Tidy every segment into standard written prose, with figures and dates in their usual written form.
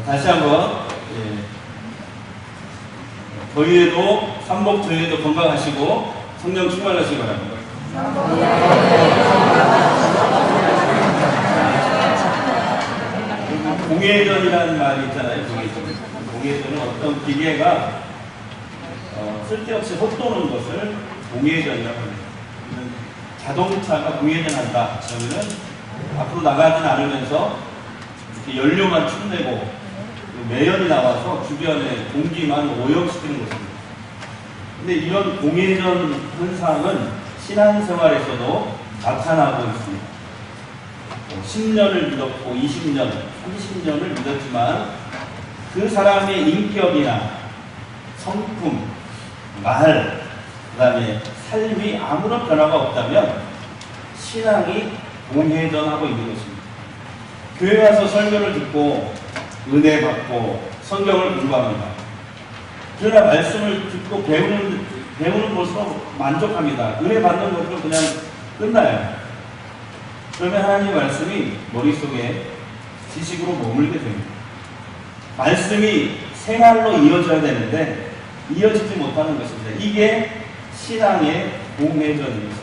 다시 한번 저희에도 삼복 저희에도 건강하시고 성령 충만하시기 바랍니다. 공회전이라는 말이 있잖아요. 공회전은 어떤 기계가 쓸데없이 헛도는 것을 공회전이라고 합니다. 자동차가 공회전한다. 그러면은 앞으로 나가지는 않으면서 이렇게 연료만 축내고 매연이 나와서 주변의 공기만 오염시키는 것입니다. 근데 이런 공회전 현상은 신앙생활에서도 나타나고 있습니다. 10년을 믿었고 20년, 30년을 믿었지만 그 사람의 인격이나 성품, 말, 그 다음에 삶이 아무런 변화가 없다면 신앙이 공회전하고 있는 것입니다. 교회 와서 설교를 듣고 은혜 받고 성경을 공부합니다. 그러나 말씀을 듣고 배우는 것으로 만족합니다. 은혜 받는 것으로 그냥 끝나요. 그러면 하나님의 말씀이 머릿속에 지식으로 머물게 됩니다. 말씀이 생활로 이어져야 되는데 이어지지 못하는 것입니다. 이게 신앙의 공회전입니다.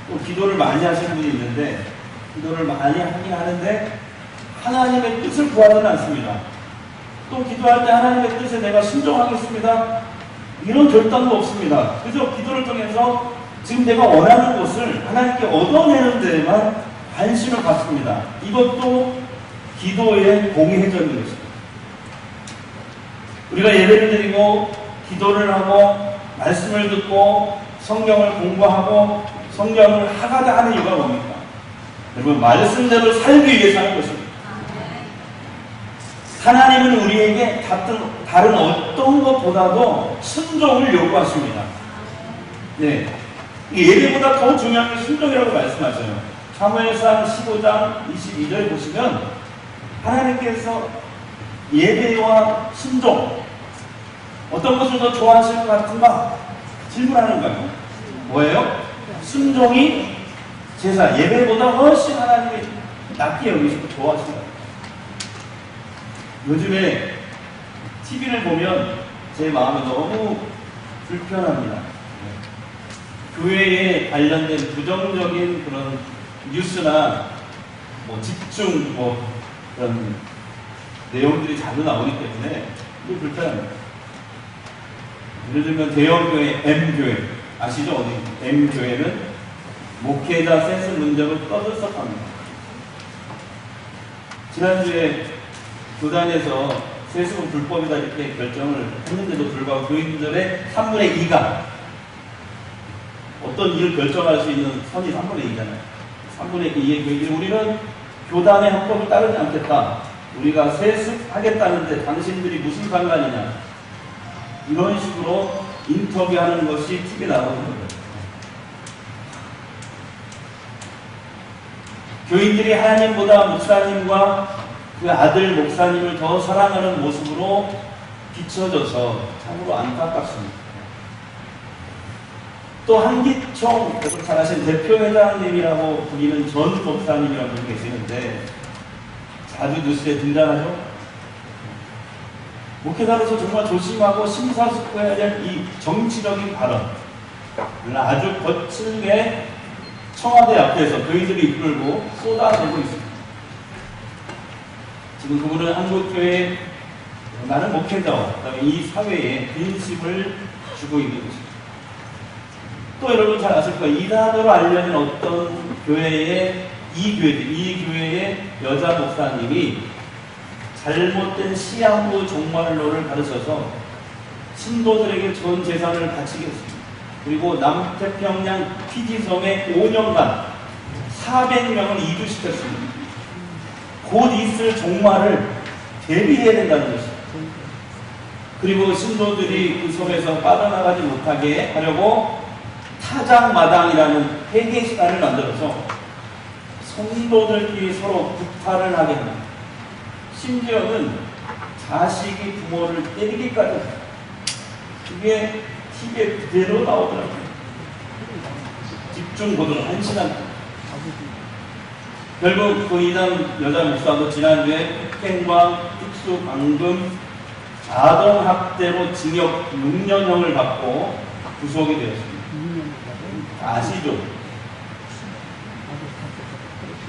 또 기도를 많이 하시는 분이 있는데 기도를 많이 하긴 하는데 하나님의 뜻을 구하지는 않습니다. 또 기도할 때 하나님의 뜻에 내가 순종하겠습니다. 이런 결단도 없습니다. 그저 기도를 통해서 지금 내가 원하는 것을 하나님께 얻어내는 데에만 관심을 갖습니다. 이것도 기도의 공회전인 것입니다. 우리가 예배를 드리고 기도를 하고 말씀을 듣고 성경을 공부하고 성경을 하가다 하는 이유가 뭡니까? 여러분, 말씀대로 살기 위해서 하는 것입니다. 하나님은 우리에게 다른 어떤 것보다도 순종을 요구하십니다. 네. 예배보다 더 중요한 게 순종이라고 말씀하셔요. 사무엘상 15장 22절 보시면 하나님께서 예배와 순종 어떤 것을 더 좋아하실 것 같은가 질문하는 거예요. 뭐예요? 순종이 제사, 예배보다 훨씬 하나님이 낫게 여기시고 좋아하신다. 요즘에 TV를 보면 제 마음이 너무 불편합니다. 교회에 관련된 부정적인 그런 뉴스나 집중 그런 내용들이 자주 나오기 때문에 좀 불편합니다. 예를 들면 대형교회 M교회 아시죠? 어디? M교회는 목회자 센스 문제로 떠들썩합니다. 지난주에 교단에서 세수금 불법이다 이렇게 결정을 했는데도 불구하고 교인들의 3분의 2가 어떤 일을 결정할 수 있는 선이 3분의 2잖아요. 3분의 2의 교인들이 우리는 교단의 합법을 따르지 않겠다. 우리가 세습하겠다는데 당신들이 무슨 상관이냐. 이런 식으로 인터뷰하는 것이 TV에 나오는 거예요. 교인들이 하나님보다 목사님과 그 아들 목사님을 더 사랑하는 모습으로 비춰져서 참으로 안타깝습니다. 또 한기총 잘 아시는 대표회장님이라고 불리는 전 목사님이라고 분이 계시는데 자주 뉴스에 등장하죠. 목회자로서 정말 조심하고 심사숙고해야 될 이 정치적인 발언 아주 거칠게 청와대 앞에서 교인들이 이끌고 쏟아내고 있습니다. 지금 그분은 한국교회 많은 목회자와 그다음에 이 사회에 근심을 주고 있는 것입니다. 또 여러분 잘 아실 거예요. 이단으로 알려진 어떤 교회의 이 교회의 여자 목사님이 잘못된 시한부 종말론을 가르쳐서 신도들에게 전 재산을 바치게 했습니다. 그리고 남태평양 피지섬에 5년간 400명을 이주시켰습니다. 곧 있을 종말을 대비해야 된다는 것입니다. 그리고 신도들이 그 섬에서 빠져나가지 못하게 하려고 타작마당이라는 회개 시간을 만들어서 성도들끼리 서로 구타를 하게 합니다. 심지어는 자식이 부모를 때리기까지 합니다. 그게 TV에 그대로 나오더라고요. 집중 보도를 1시간. 결국 그 이단 여자 목사도 지난주에 폭행과 특수 감금, 아동학대로 징역 6년형을 받고 구속이 되었습니다. 아시죠?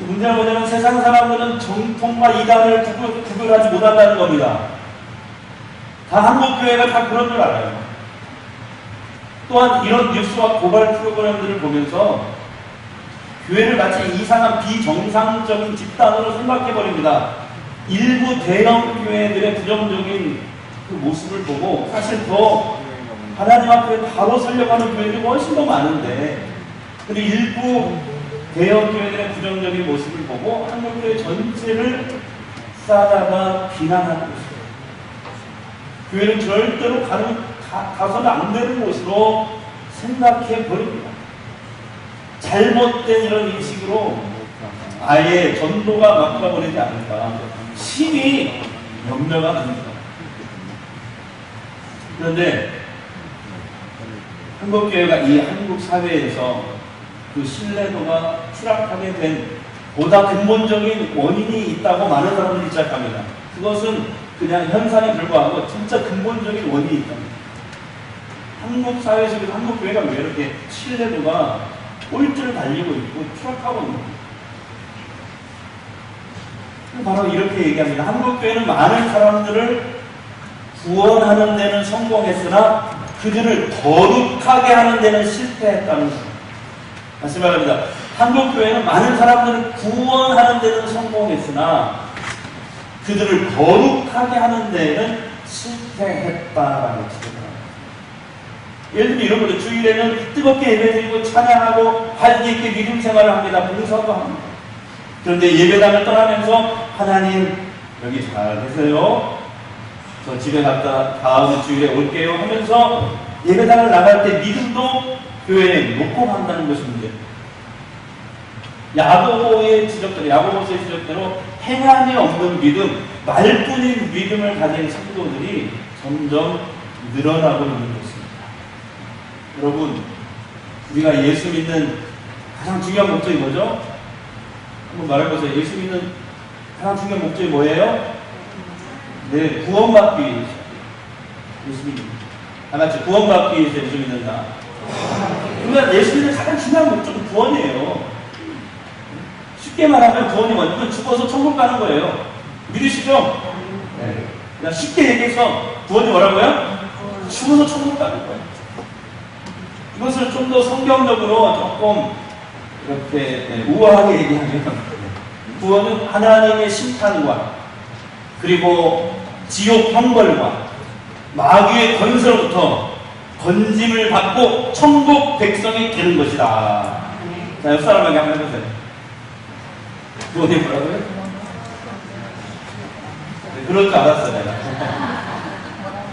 문제는 뭐냐면 세상 사람들은 정통과 이단을 구별하지 못한다는 겁니다. 다 한국교회가 다 그런 줄 알아요. 또한 이런 뉴스와 고발 프로그램들을 보면서 교회를 마치 이상한 비정상적인 집단으로 생각해버립니다. 일부 대형 교회들의 부정적인 그 모습을 보고 사실 더 하나님 앞에 바로 서려고 하는 교회들이 훨씬 더 많은데, 그리고 일부 대형 교회들의 부정적인 모습을 보고 한국교회 전체를 싸다가 비난하는 것이에요. 교회는 절대로 가서는 안 되는 곳으로 생각해 버립니다. 잘못된 이런 인식으로 아예 전도가 막혀버리지 않을까 심히 염려가 됩니다. 그런데 한국교회가 이 한국 사회에서 그 신뢰도가 추락하게 된 보다 근본적인 원인이 있다고 많은 사람들이 시작합니다. 그것은 그냥 현상에 불과하고 진짜 근본적인 원인이 있답니다. 한국 사회 속에서 한국 교회가 왜 이렇게 신뢰도가 꼴찌를 달리고 있고 추락하고 있는 거예요? 바로 이렇게 얘기합니다. 한국 교회는 많은 사람들을 구원하는 데는 성공했으나 그들을 거룩하게 하는 데는 실패했다는 거예요. 다시 말합니다. 한국 교회는 많은 사람들을 구원하는 데는 성공했으나 그들을 거룩하게 하는 데는 실패했다라고 지적합니다. 예를 들면 이런 거죠. 주일에는 뜨겁게 예배드리고 찬양하고 활기 있게 믿음 생활을 합니다. 봉사도 합니다. 그런데 예배당을 떠나면서 하나님 여기 잘 계세요. 저 집에 갔다 다음 주일에 올게요 하면서 예배당을 나갈 때 믿음도 교회에 놓고 간다는 것이 문제입니다. 야고보서의 지적대로 행함이 없는 믿음, 말뿐인 믿음을 가진 성도들이 점점 늘어나고 있는 것입니다. 여러분, 우리가 예수 믿는 가장 중요한 목적이 뭐죠? 한번 말해보세요. 예수 믿는 가장 중요한 목적이 뭐예요? 네, 구원받기 위해서. 예수 믿는. 다 같이 구원받기 위해서 예수 믿는다. 그러니까 예수 믿는 가장 중요한 목적은 구원이에요. 쉽게 말하면 구원이 뭐냐면 죽어서 천국 가는 거예요. 믿으시죠? 네. 그냥 쉽게 얘기해서 구원이 뭐라고요? 죽어서 천국 가는 거예요. 이것을 좀 더 성경적으로 조금 이렇게 우아하게 얘기하면 구원은 하나님의 심판과 그리고 지옥 형벌과 마귀의 권세로부터 건짐을 받고 천국 백성이 되는 것이다. 자, 옆 사람에게 한번 해보세요. 구원이 뭐라고요? 네, 그럴 줄 알았어요, 내가.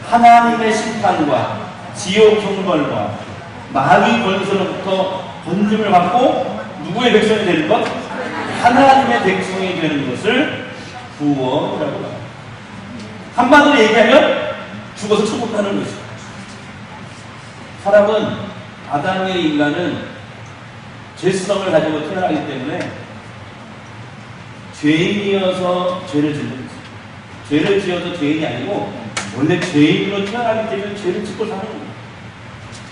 하나님의 심판과 지옥 형벌과 마귀 권세로부터 건짐을 받고 누구의 백성이 되는 것? 하나님의 백성이 되는 것을 구원이라고 합니다. 한마디로 얘기하면 죽어서 천국 가는 것이죠. 사람은, 아담의 인간은 죄성을 가지고 태어나기 때문에 죄인이어서 죄를 짓는 거죠. 죄를 지어서 죄인이 아니고 원래 죄인으로 태어나기 때문에 죄를 짓고 사는 거예요.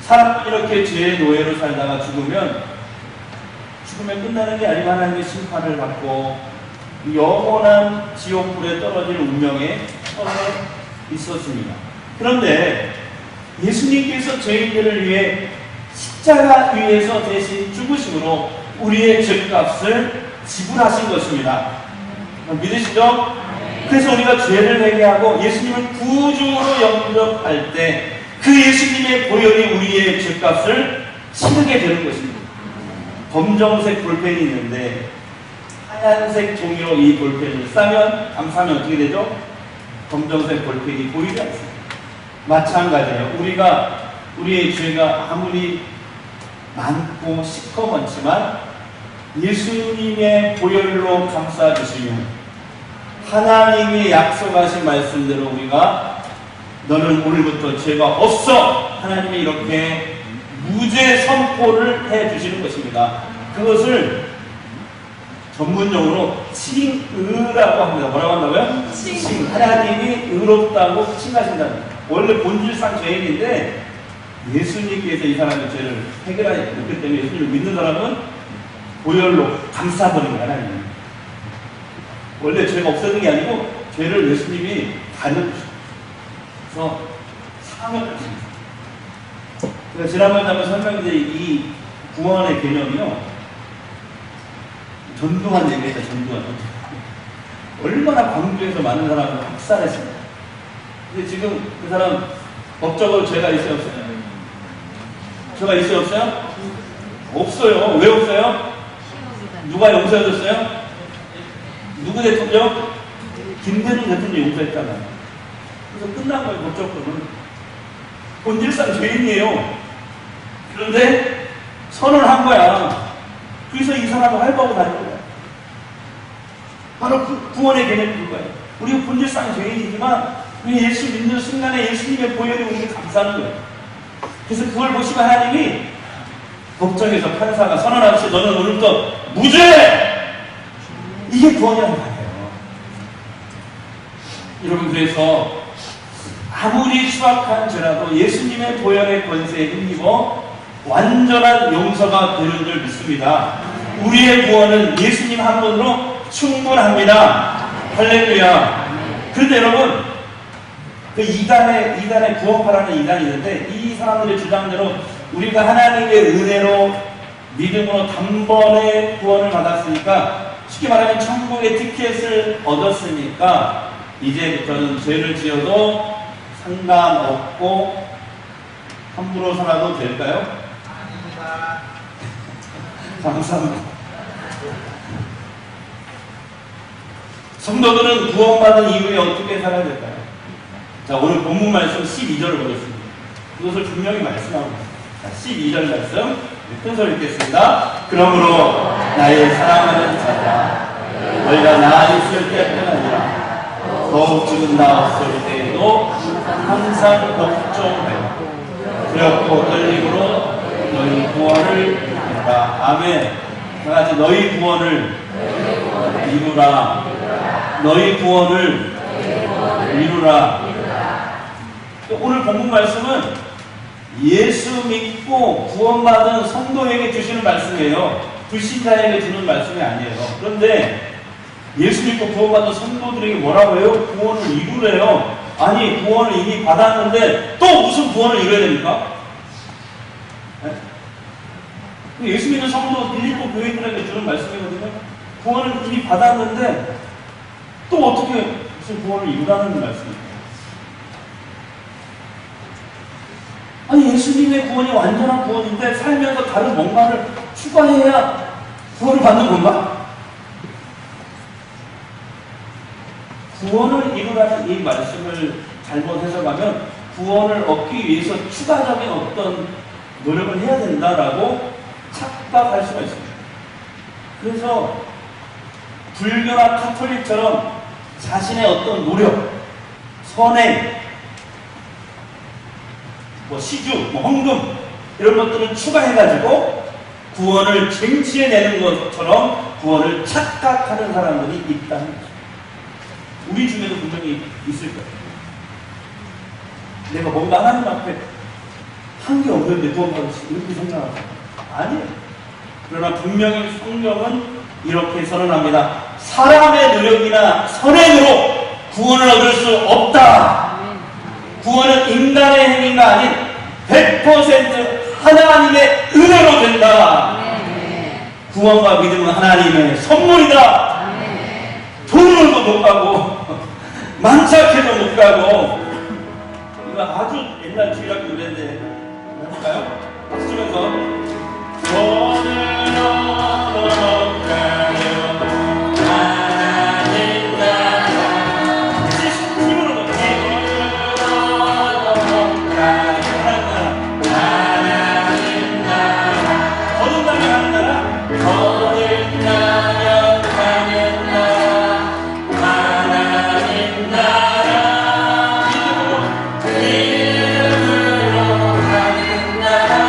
사람은 이렇게 죄의 노예로 살다가 죽으면 끝나는 게 아니고 하나님의 심판을 받고 영원한 지옥불에 떨어질 운명에 처해 있었습니다. 그런데 예수님께서 죄인들을 위해 십자가 위에서 대신 죽으심으로 우리의 죄값을 지불하신 것입니다. 믿으시죠? 그래서 우리가 죄를 회개하고 예수님을 구주로 영접할 때 그 예수님의 보혈이 우리의 죄값을 치르게 되는 것입니다. 검정색 볼펜이 있는데 하얀색 종이로 이 볼펜을 감싸면 어떻게 되죠? 검정색 볼펜이 보이지 않습니다. 마찬가지예요. 우리의 죄가 아무리 많고 시커멓지만 예수님의 보혈로 감싸주시면 하나님이 약속하신 말씀대로 우리가 너는 오늘부터 죄가 없어! 하나님이 이렇게 무죄 선포를 해주시는 것입니다. 그것을 전문용어로 칭의라고 합니다. 뭐라고 한다고요? 칭. 하나님이 의롭다고 칭하신다는. 원래 본질상 죄인인데 예수님께서 이 사람의 죄를 해결하셨기 때문에 예수님을 믿는 사람은 보혈로 감싸버린 거야, 하나님. 원래 죄가 없어진 게 아니고 죄를 예수님이 가려주셨어요. 그래서 상을 주셨어요. 그러니까 지난번에 한번 설명드린 이 구원의 개념이요, 전두환 얘기했다. 전두환. 얼마나 광주에서 많은 사람을 학살했습니다. 근데 지금 그 사람 법적으로 죄가 있어요, 없어요? 죄가 있어요, 없어요? 없어요. 왜 없어요? 누가 용서해줬어요? 누구 대통령? 김대중 대통령이 용서했잖아요. 그래서 끝난 거예요, 법적으로는. 본질상 죄인이에요. 그런데 선을 한 거야. 그래서 이 사람을 할바고 다닌 거야. 바로 그 구원의 개념이 그거예요. 우리가 본질상 죄인이지만 예수 믿는 순간에 예수님의 보혈이 우리를 감싸는 거예요. 그래서 그걸 보시면 하나님이 법정에서 판사가 선언하듯이 너는 오늘부터 무죄! 이게 구원이라는 말이에요. 여러분, 그래서 아무리 수악한 죄라도 예수님의 보혈의 권세에 힘입어 완전한 용서가 되는 줄 믿습니다. 우리의 구원은 예수님 한 분으로 충분합니다. 할렐루야. 그런데 여러분, 그 이단의 구원파라는 이단이 있는데, 이 사람들의 주장대로 우리가 하나님의 은혜로 믿음으로 단번에 구원을 받았으니까, 쉽게 말하면 천국의 티켓을 얻었으니까 이제부터는 죄를 지어도 상관없고 함부로 살아도 될까요? 아닙니다. 감사합니다. 성도들은 구원받은 이후에 어떻게 살아야 될까요? 자, 오늘 본문 말씀 12절을 보겠습니다. 그것을 분명히 말씀하고 있습니다. 자, 12절 말씀 큰 소리 읽겠습니다. 그러므로 나의 사랑하는 자들아, 너희가 나 있을 때뿐 아니라 더욱 지금 나 없을 때에도 항상 걱정하여 두렵고 떨림으로 너희 구원을 이루라. 아멘. 다같이 너희 구원을 이루라. 너희 구원을 이루라. 오늘 본문 말씀은 예수 믿고 구원받은 성도에게 주시는 말씀이에요. 불신자에게 주는 말씀이 아니에요. 그런데 예수 믿고 구원받은 성도들에게 뭐라고 해요? 구원을 이루래요. 아니, 구원을 이미 받았는데 또 무슨 구원을 이뤄야 됩니까? 네? 예수 믿는 성도 빌립보 교인들에게 주는 말씀이거든요. 구원을 이미 받았는데 또 어떻게 무슨 구원을 이루라는 말씀입니다. 아니, 예수님의 구원이 완전한 구원인데 살면서 다른 뭔가를 추가해야 구원을 받는 건가? 구원을 이루라는 이 말씀을 잘못 해석하면 구원을 얻기 위해서 추가적인 어떤 노력을 해야 된다라고 착각할 수가 있습니다. 그래서 불교나 카톨릭처럼 자신의 어떤 노력, 선행, 시주, 헌금 이런 것들을 추가해가지고 구원을 쟁취해내는 것처럼 구원을 착각하는 사람들이 있다는 거죠. 우리 중에도 분명히 있을 거예요. 내가 뭔가 하나님 앞에 한 게 없는데 구원받았어, 이렇게 생각하고 아니에요. 그러나 분명히 성경은 이렇게 선언합니다. 사람의 노력이나 선행으로 구원을 얻을 수 없다. 구원은 인간의 행위가 아닌 100% 하나님의 은혜로 된다. 구원과 믿음은 하나님의 선물이다. 돈으로도 못 가고 만삭해도 못 가고. 이거 아주 옛날 주일학교 노래인데 해볼까요? 박수 치면서 돈으로 못 가요 하나님 나라. 힘으로 못 가요 하나님 나라. 거듭나면 가는 나라. 거듭나면 가는 나라. 하나님 나라. 믿음으로 가는 나라.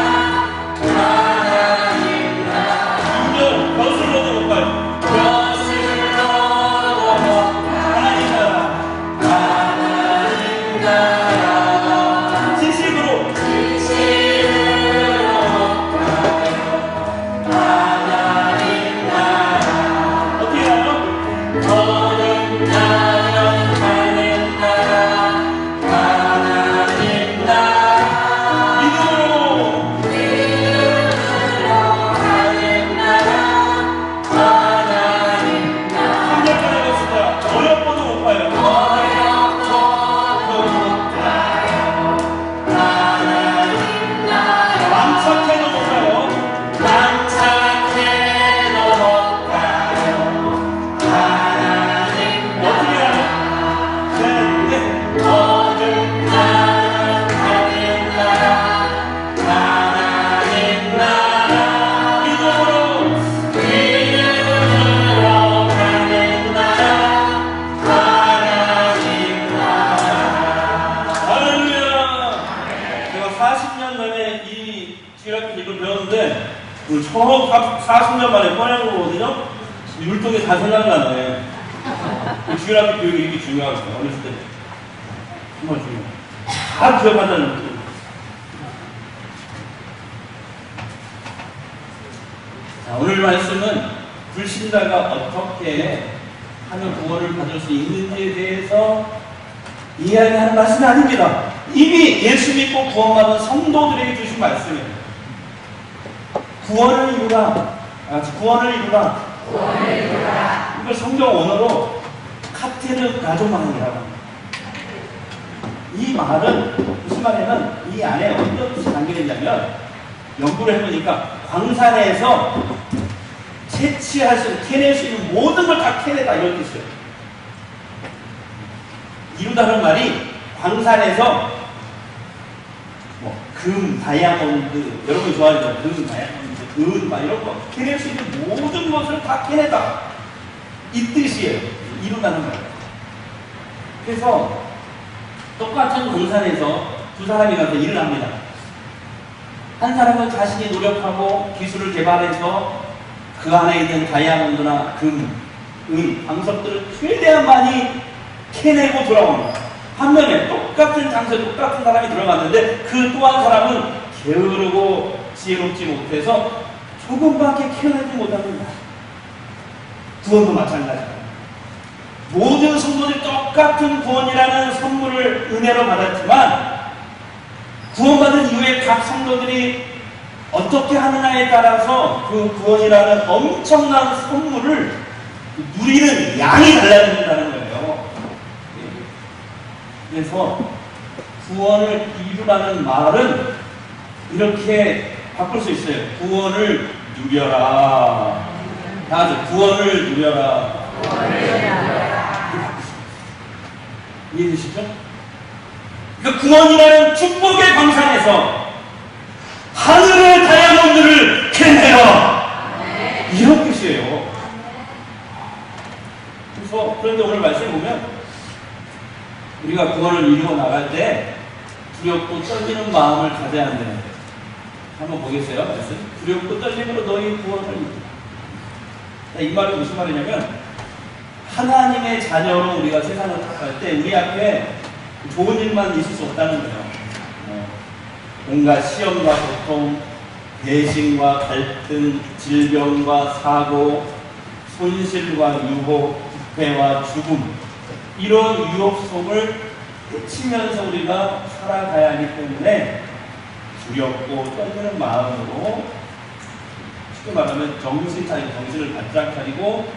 그러는데 처음 40년 만에 꺼내는 거거든요. 율동이 다 생각나네. 주일학교 교육이 이렇게 중요하거든요. 어렸을 때 정말 중요해요. 다 기억한다는 느낌. 자, 오늘 말씀은 불신자가 어떻게 하면 구원을 받을 수 있는지에 대해서 이야기하는 말씀이 아닙니다. 이미 예수 믿고 구원받은 성도들에게 주신 말씀이에요. 구원을 이루라. 구원을 이루라. 이걸 성경 언어로 카테르 가조망이라고 합니다. 이 말은 무슨 말이냐면 이 안에 어떤 뜻이 담겨 있냐면 연구를 해보니까 광산에서 채취할 수 있는, 캐낼 수 있는 모든 걸 다 캐내다 이런 뜻이에요. 이루다는 말이 광산에서 뭐 금, 다이아몬드, 여러분이 좋아하는 금, 다이아몬드, 은, 막 이런 거 캐낼 수 있는 모든 것을 다 캐내다 이 뜻이에요. 이루다는 말. 그래서 똑같은 광산에서 두 사람이 가서 일을 합니다. 한 사람은 자신이 노력하고 기술을 개발해서 그 안에 있는 다이아몬드나 금, 은, 광석들을 최대한 많이 캐내고 돌아옵니다. 반면에 똑같은 장소에 똑같은 사람이 들어갔는데 그 또 한 사람은 게으르고 지혜롭지 못해서 조금밖에 캐내지 못합니다. 구원도 마찬가지입니다. 모든 성도들이 똑같은 구원이라는 선물을 은혜로 받았지만 구원받은 이후에 각 성도들이 어떻게 하느냐에 따라서 그 구원이라는 엄청난 선물을 누리는 양이 달라진다는 거예요. 그래서 구원을 이루라는 말은 이렇게 바꿀 수 있어요. 구원을 누려라. 다 같이 구원을 누려라. 이해되시죠? 그러니까 구원이라는 축복의 광산에서 하늘의 다이아몬드를 캐내라. 이런 뜻이에요. 그런데 오늘 말씀 보면 우리가 구원을 이루어 나갈 때 두렵고 떨리는 마음을 가져야 한다는 거예요. 한번 보겠어요? 말씀. 두렵고 떨림으로 너희 구원을 이루라. 이 말은 무슨 말이냐면 하나님의 자녀로 우리가 세상을 갈 때 우리 앞에 좋은 일만 있을 수 없다는 거예요. 온갖 시험과 고통, 배신과 갈등, 질병과 사고, 손실과 유혹, 부패와 죽음, 이런 유혹 속을 헤치면서 우리가 살아가야 하기 때문에 두렵고 떨리는 마음으로, 쉽게 말하면 정신을 바짝 차리고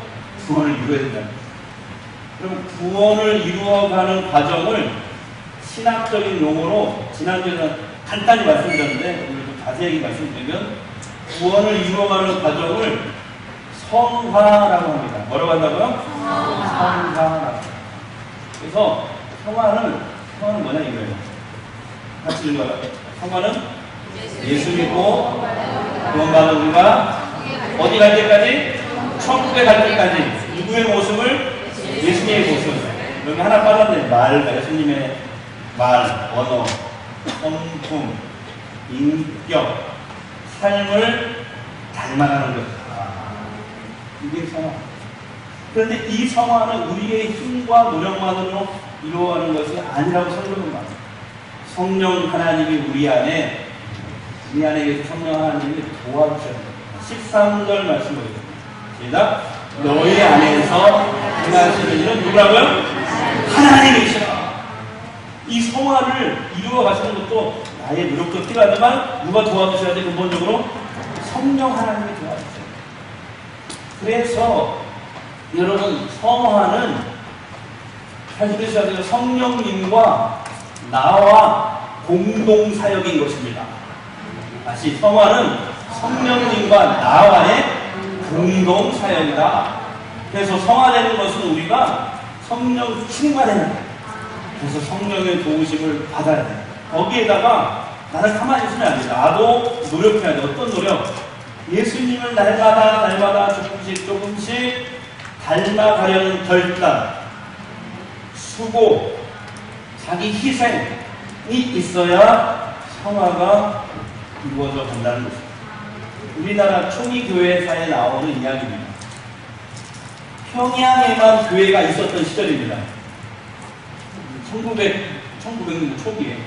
구원을 이루어야 된다. 그럼 구원을 이루어가는 과정을 신학적인 용어로 지난주에는 간단히 말씀드렸는데 오늘 좀 자세하게 말씀드리면 구원을 이루어가는 과정을 성화라고 합니다. 뭐라고 한다고요? 성화라고. 그래서 성화는 뭐냐 이거예요. 같이 읽어요. 성화는 예수 믿고 구원받은 우리가 어디 갈 때까지? 천국에 갈 때까지. 누구의 모습을? 예수님의 모습. 여기 하나 빠졌네. 말, 예수님의 말, 언어, 성품, 인격, 삶을 닮아가는 것. 이게 성화. 그런데 이 성화는 우리의 힘과 노력만으로 이루어가는 것이 아니라고 설명을 합니다. 성령 하나님이 우리 안에 계신 성령 하나님이 도와주셔야 됩니다. 13절 말씀 보겠습니다. 시작. 너희 안에서 행하시는 일은 누구라고요? 하나님이시라. 이 성화를 이루어 가시는 것도 나의 노력도 필요하지만 누가 도와주셔야 돼? 근본적으로 성령 하나님이 도와주셔야 돼. 그래서 여러분 성화는 사실 성령님과 나와 공동 사역인 것입니다. 다시 성화는 성령님과 나와의 공동 사역이다. 그래서 성화되는 것은 우리가 성령 충만해야 돼. 그래서 성령의 도우심을 받아야 돼. 거기에다가 나는 가만히 있으면 안 돼. 나도 노력해야 돼. 어떤 노력? 예수님을 날마다 조금씩 닮아가려는 결단, 수고, 자기 희생이 있어야 성화가 이루어져 간다는 것입니다. 우리나라 초기 교회사에 나오는 이야기입니다. 평양에만 교회가 있었던 시절입니다. 1900년 초기에.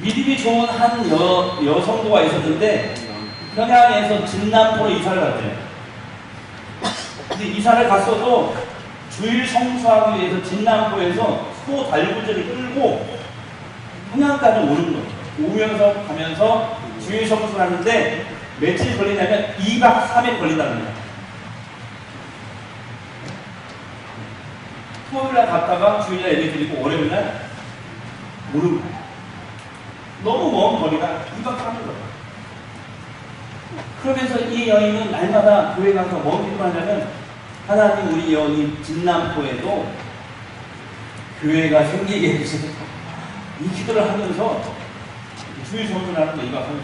믿음이 좋은 한 여성도가 있었는데 평양에서 진남포로 이사를 갔대요. 근데 이사를 갔어도 주일 성수하기 위해서 진남포에서 소 달구지를 끌고 평양까지 오는 거예요. 오면서 가면서 주일 성수를 하는데 며칠 걸리냐면 2박 3일 걸린다는 거예요. 토요일날 갔다가 주일날 애들 드리고 월요일날 오는 거예요. 너무 먼 거리가 2박 3일 걸려요. 그러면서 이 여인은 날마다 교회 가서 뭐 기도하냐면 하나님 우리 여기 진남포에도 교회가 생기게 해주세요. 이 기도를 하면서 주일 성수를 하는 거 2박 3일.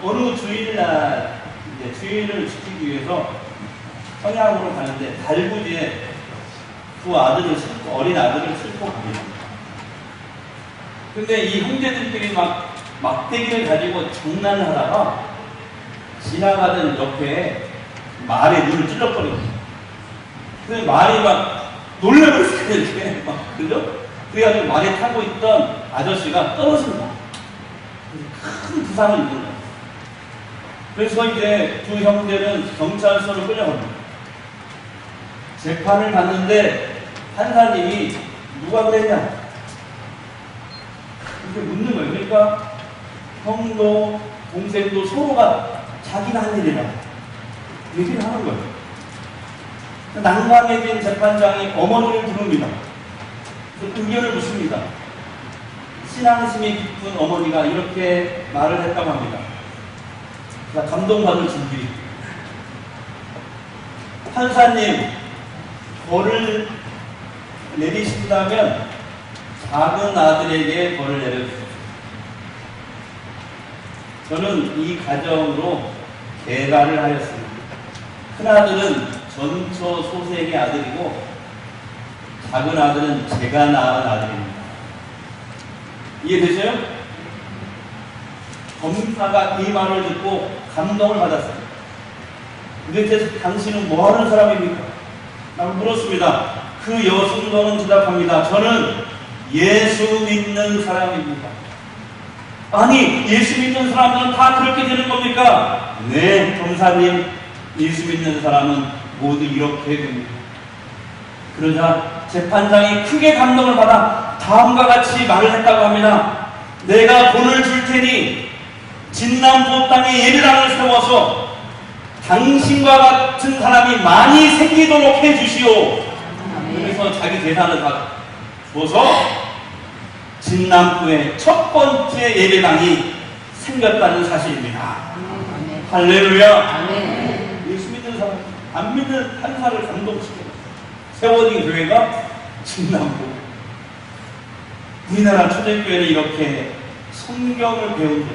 어느 주일날 이제 주일을 지키기 위해서 평양으로 가는데 달구지에 두 아들을 싣고 어린 아들을 싣고 갑니다. 근데 이 형제들끼리 막 막대기를 가지고 장난을 하다가 지나가던 옆에 말에 눈을 찔러버립니다. 근데 말이 막 놀래고 있어요. 이렇게 막 그죠? 그래가지고 말에 타고 있던 아저씨가 떨어집니다. 큰 부상을 입는 거예요. 그래서 이제 두 형제는 경찰서로 끌려갑니다. 재판을 받는데 판사님이 누가 그랬냐? 이렇게 묻는 거예요. 그러니까 형도 동생도 서로가 자기가 한 일이라 얘기를 하는 거예요. 난감해진 재판장이 어머니를 부릅니다. 의견을 묻습니다. 신앙심이 깊은 어머니가 이렇게 말을 했다고 합니다. 감동받을 준비. 판사님, 벌을 내리신다면 작은 아들에게 벌을 내려주십시오. 저는 이 가정으로 개가를 하였습니다. 큰아들은 전처 소색의 아들이고 작은 아들은 제가 낳은 아들입니다. 이해되세요? 검사가 이 말을 듣고 감동을 받았습니다. 근데 당신은 뭐 하는 사람입니까? 라고 물었습니다. 그 여성도는 대답합니다. 저는 예수 믿는 사람입니다. 아니, 예수 믿는 사람들은 다 그렇게 되는 겁니까? 네, 검사님, 예수 믿는 사람은 모두 이렇게 됩니다. 그러자 재판장이 크게 감동을 받아 다음과 같이 말을 했다고 합니다. 내가 돈을 줄 테니 진남포 땅에 예배당을 세워서 당신과 같은 사람이 많이 생기도록 해주시오. 그래서 자기 재산을 다 줘서 진남포의 첫 번째 예배당이 생겼다는 사실입니다. 할렐루야. 예수 믿는 사람, 안 믿는 한사를 감동시켜요. 세워진 교회가 진남포. 우리나라 초대교회는 이렇게 성경을 배운 대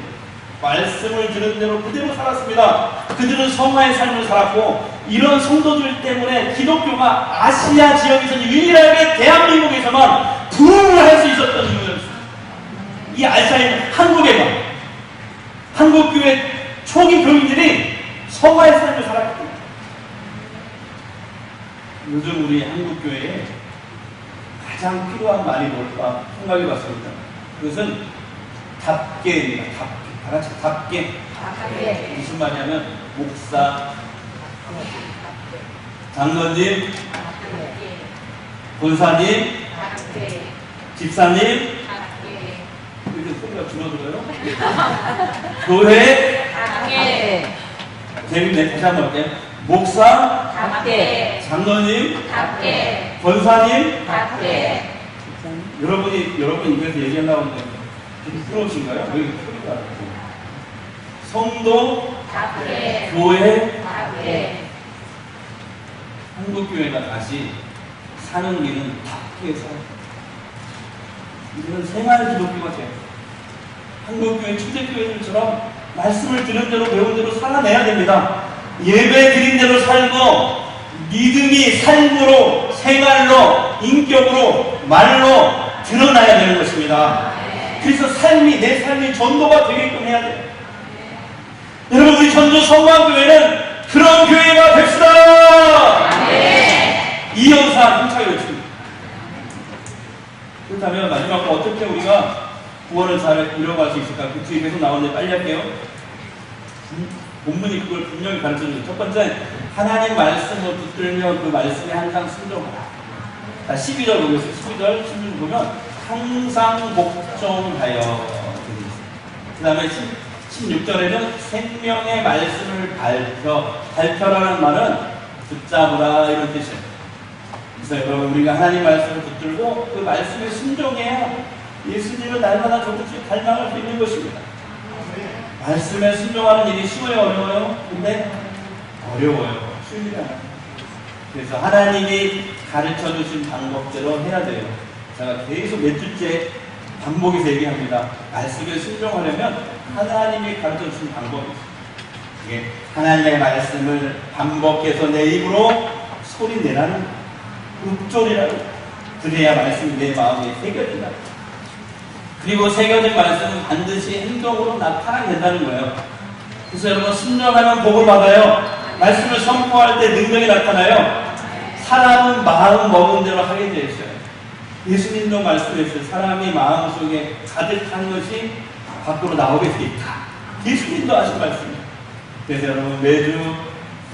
말씀을 들은 대로 그대로 살았습니다. 그들은 성화의 삶을 살았고 이런 성도들 때문에 기독교가 아시아 지역에서는 유일하게 대한민국에서만 부흥을 할 수 있었던 이유였습니다. 이 아시아의 한국에만 한국교회 초기 교인들이 성화의 삶을 살았기 때문에 요즘 우리 한국교회에 가장 필요한 말이 뭘까 생각해 봤습니다. 그것은 답게입니다. 답게. 다 같이 답게. 무슨 말이냐면 목사, 장로님, 권사님, 집사님, 이렇게 소리가 줄어들어요? 교회, 재밌네. 다시 한번 할게요. 목사, 장로님, 권사님, 여러분이 그래서 얘기하려고 하는데 부끄러우신가요? 왜 이렇게 소리가 성도, 교회, 한국교회가 다시 사는 길은 답게 살아요. 이거는 생활 기독교가 돼요. 한국교회 초대교회들처럼 말씀을 들은 대로 배운 대로 살아내야 됩니다. 예배 드린 대로 살고 믿음이 삶으로, 생활로, 인격으로, 말로 드러나야 되는 것입니다. 그래서 내 삶이 전도가 되게끔 해야 돼요. 여러분, 우리 전주 성광교회는 그런 교회가 됩시다. 이영사 힘차게 외칩니다. 그렇다면 마지막으로 어떻게 우리가 구원을 잘 이뤄갈 수 있을까? 그 뒤에 계속 나오는데 빨리 할게요. 본문이 그걸 분명히 가르쳐줍니다. 첫 번째, 하나님 말씀을 붙들며 그 말씀에 항상 순종하라. 자, 12절 보겠습니다. 12절 16절 보면 항상 복종하여. 그 다음에 16절에는 생명의 말씀을 발표라는 말은 붙잡으라 이런 뜻이에요. 그래서 여러분 우리가 하나님 말씀을 붙들고 그 말씀에 순종해야 예수님을 날마다 조금씩 닮아갈 수 있는 것입니다. 말씀에 순종하는 일이 쉬워요, 어려워요? 근데 어려워요. 쉬운 일이 아니에요. 그래서 하나님이 가르쳐 주신 방법대로 해야 돼요. 제가 계속 몇 주째 반복해서 얘기합니다. 말씀에 순종하려면 하나님이 가르쳐 주신 방법이 있어요. 이게 하나님의 말씀을 반복해서 내 입으로 소리 내라는 읊조리라고. 그래야 말씀이 내 마음에 새겨진다. 그리고 새겨진 말씀은 반드시 행동으로 나타나게 된다는 거예요. 그래서 여러분 순종하면 복을 받아요. 말씀을 선포할 때 능력이 나타나요. 사람은 마음 먹은 대로 하게 되어 있어요. 예수님도 말씀했어요. 사람이 마음속에 가득한 것이 밖으로 나오게 되어 있다. 예수님도 하신 말씀이에요. 그래서 여러분 매주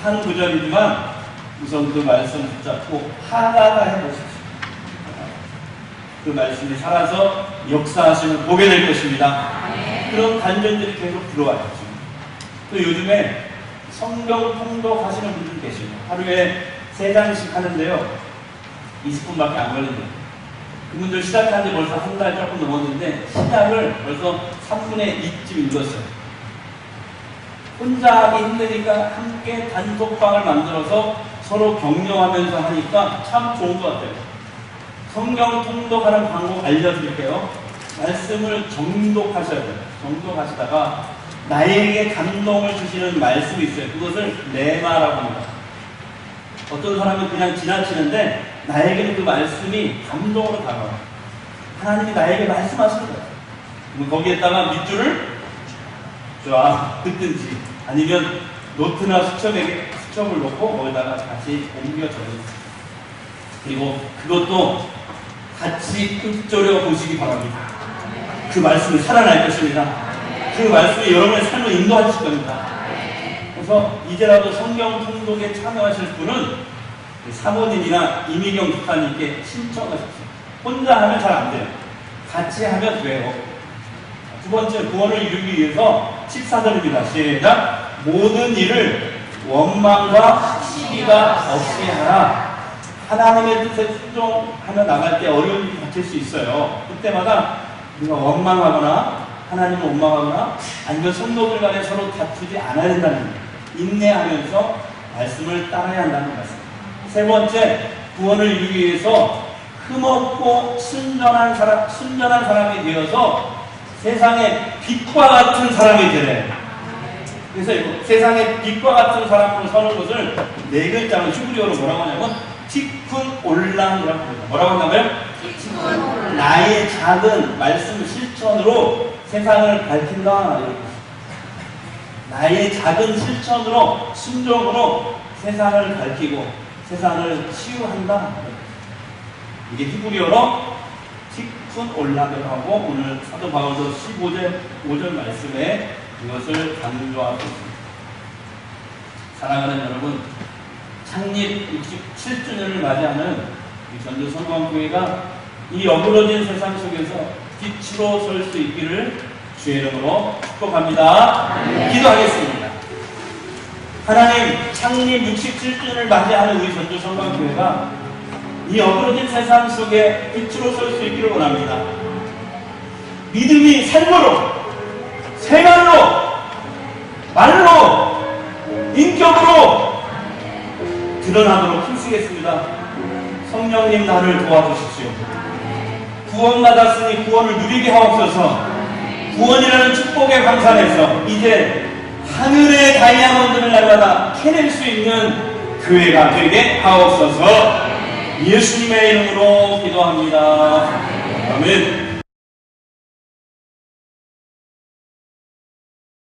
한 구절이지만 우선 그 말씀 붙잡고 하나하나 해보십시오. 그 말씀이 살아서 역사하시면 보게 될 것입니다. 그런 단전들이 계속 들어와요. 또 요즘에 성경 통독하시는 분들 계시고 하루에 3장씩 하는데요. 20분밖에 안 걸린대요. 그분들 시작한 지 벌써 한 달 조금 넘었는데 시작을 벌써 3분의 2쯤 읽었어요. 혼자 하기 힘드니까 함께 단톡방을 만들어서 서로 격려하면서 하니까 참 좋은 것 같아요. 성경 통독하는 방법 알려드릴게요. 말씀을 정독하셔야 돼요. 정독하시다가 나에게 감동을 주시는 말씀이 있어요. 그것을 레마라고 합니다. 어떤 사람은 그냥 지나치는데 나에게는 그 말씀이 감동으로 다가와요. 하나님이 나에게 말씀하시는 거예요. 그럼 거기에다가 밑줄을 쫙 긋든지 아니면 노트나 수첩을 놓고 거기다가 다시 옮겨 적어주세요. 그리고 그것도 같이 읊조려 보시기 바랍니다. 그 말씀이 살아날 것입니다. 그 말씀이 여러분의 삶을 인도하실 겁니다. 그래서 이제라도 성경 통독에 참여하실 분은 사모님이나 이미경 집사님께 신청하십시오. 혼자 하면 잘 안 돼요. 같이 하면 돼요. 두 번째, 구원을 이루기 위해서 14절입니다. 시작! 모든 일을 원망과 시기가 없이 하라. 하나님의 뜻에 순종하며 나갈 때 어려운 일이 닥칠 수 있어요. 그때마다 우리가 원망하거나 하나님을 원망하거나 아니면 성도들 간에 서로 다투지 않아야 된다는 거예요. 인내하면서 말씀을 따라야 한다는 말씀. 세 번째, 구원을 이루기 위해서 흠없고 순전한 사람이 되어서 세상의 빛과 같은 사람이 되래요. 그래서 세상의 빛과 같은 사람으로 서는 것을 4글자로 히브리어로 뭐라고 하냐면 티쿤 올람이라고 합니다. 뭐라고 한다고요? 나의 작은 말씀 실천으로 세상을 밝힌다. 나의 작은 실천으로 순종으로 세상을 밝히고 세상을 치유한다. 이게 히브리어로 티쿤 올람이라고 하고 오늘 사도 바울서 15절 말씀에 이것을 강조하고 있습니다. 사랑하는 여러분, 창립 67주년을 맞이하는 이 전주 성광교회가 이 어그러진 세상 속에서 빛으로 설 수 있기를 주의 이름으로 축복합니다. 기도하겠습니다. 하나님, 창립 67주년을 맞이하는 우리 전주 성광교회가 이 어그러진 세상 속에 빛으로 설 수 있기를 원합니다. 믿음이 삶으로, 생활로, 말로, 인격으로 드러나도록 힘쓰겠습니다. 성령님 나를 도와주십시오. 구원받았으니 구원을 누리게 하옵소서. 구원이라는 축복의 광산에서 이제 하늘의 다이아몬드를 날마다 캐낼 수 있는 교회가 되게 하옵소서. 예수님의 이름으로 기도합니다. 아멘.